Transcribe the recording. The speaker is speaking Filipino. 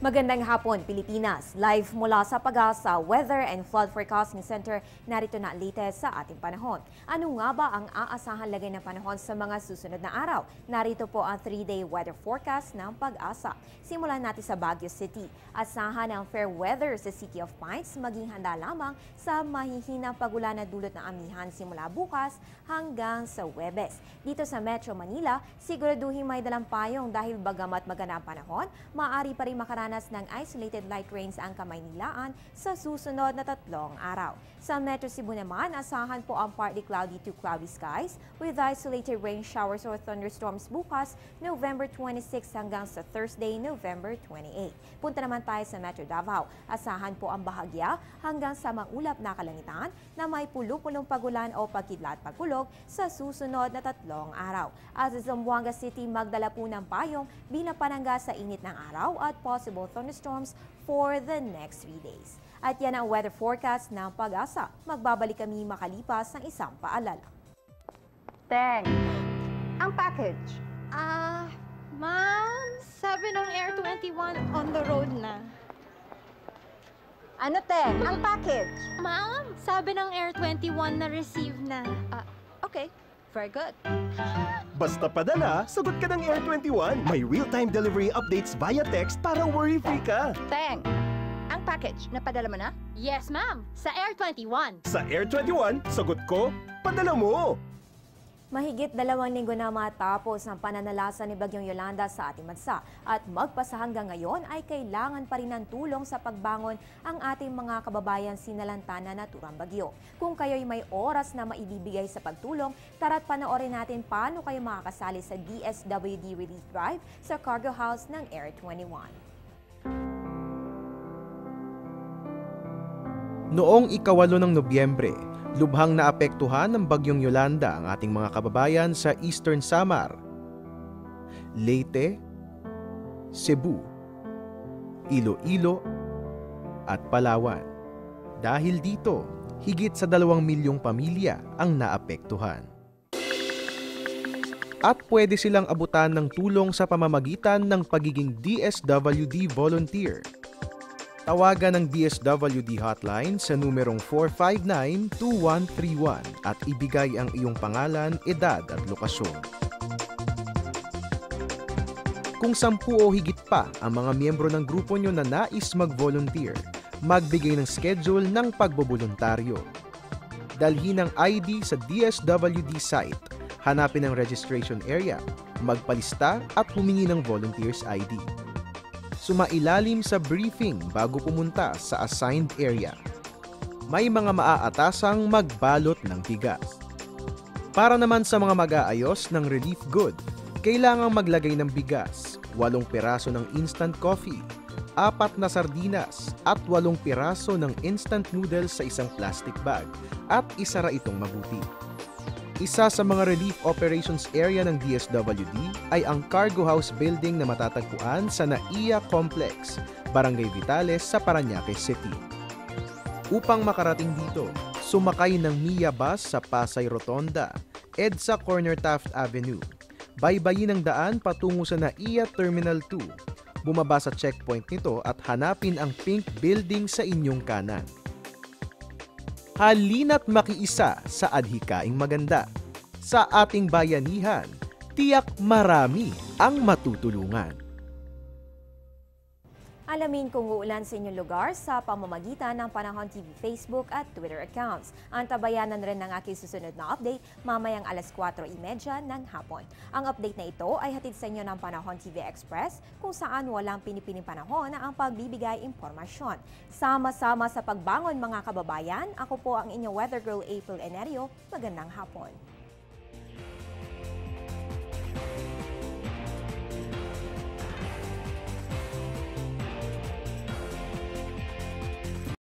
Magandang hapon, Pilipinas. Live mula sa Pag-asa Weather and Flood Forecasting Center, narito na ang latest sa ating panahon. Ano nga ba ang aasahan lagay ng panahon sa mga susunod na araw? Narito po ang 3-day weather forecast ng Pag-asa. Simulan natin sa Baguio City. Asahan ang fair weather sa City of Pines, maging handa lamang sa mahihinang pagulan na dulot ng amihan simula bukas hanggang sa Huwebes. Dito sa Metro Manila, siguraduhin may dalang payong dahil bagamat maganda ang panahon, maaari pa rin makaranas ng isolated light rains ang Kamaynilaan sa susunod na 3 araw. Sa Metro Cebu naman, asahan po ang partly cloudy to cloudy skies with isolated rain showers or thunderstorms bukas, November 26 hanggang sa Thursday, November 28. Punta naman tayo sa Metro Davao. Asahan po ang bahagya hanggang sa maulap na kalangitan na may pulupulong pagulan o pagkidlat pagkulog sa susunod na 3 araw. At sa Zamboanga City, magdala po ng payong bilang panangga sa init ng araw at possible thunderstorms for the next 3 days. At yan ang weather forecast ng Pag-asa. Magbabalik kami makalipas ng isang paalala. Teng, ang package. Ma'am, sabi ng Air 21 on the road na. Ano, Teng? Ang package. Ma'am, sabi ng Air 21 na receive na. Okay, very good. Basta padala, sagot ka ng Air 21. May real-time delivery updates via text para worry-free ka. Teng, ang package, napadala mo na? Yes, ma'am, sa Air 21. Sa Air 21, sagot ko, padala mo! Mahigit 2 linggo na matapos ang pananalasa ni Bagyong Yolanda sa ating bansa at magpasa hanggang ngayon ay kailangan pa rin ng tulong sa pagbangon ang ating mga kababayan sinalanta na naturang bagyo. Kung kayo'y may oras na maibibigay sa pagtulong, tara't panoorin natin paano kayo makakasali sa DSWD Relief Drive sa Cargo House ng Air 21. Noong 8 ng Nobyembre, lubhang naapektuhan ng Bagyong Yolanda ang ating mga kababayan sa Eastern Samar, Leyte, Cebu, Iloilo at Palawan. Dahil dito, higit sa 2 milyong pamilya ang naapektuhan. At pwede silang abutan ng tulong sa pamamagitan ng pagiging DSWD volunteer. Tawagan ang DSWD hotline sa numerong 459-2131 at ibigay ang iyong pangalan, edad at lokasyon. Kung 10 o higit pa ang mga miyembro ng grupo nyo na nais mag-volunteer, magbigay ng schedule ng pagboboluntaryo. Dalhin ang ID sa DSWD site, hanapin ang registration area, magpalista at humingi ng volunteer's ID. Sumailalim sa briefing bago pumunta sa assigned area. May mga maaatasang magbalot ng bigas. Para naman sa mga mag-aayos ng relief good, kailangang maglagay ng bigas, 8 piraso ng instant coffee, 4 na sardinas at 8 piraso ng instant noodles sa isang plastic bag at isara itong mabuti. Isa sa mga relief operations area ng DSWD ay ang Cargo House Building na matatagpuan sa NAIA Complex, Barangay Vitales sa Parañaque City. Upang makarating dito, sumakay ng MIA bus sa Pasay Rotonda, EDSA Corner Taft Avenue, baybayin ang daan patungo sa NAIA Terminal 2, bumaba sa checkpoint nito at hanapin ang pink building sa inyong kanan. Halina't makiisa sa adhikaing maganda. Sa ating bayanihan, tiyak marami ang matutulungan. Alamin kung uulan sa inyong lugar sa pamamagitan ng Panahon TV Facebook at Twitter accounts. Antabayanan rin ng aking susunod na update mamayang 4:30 ng hapon. Ang update na ito ay hatid sa inyo ng Panahon TV Express kung saan walang pinipiling panahon na ang pagbibigay impormasyon. Sama-sama sa pagbangon mga kababayan, ako po ang inyong weather girl April Enerio. Magandang hapon.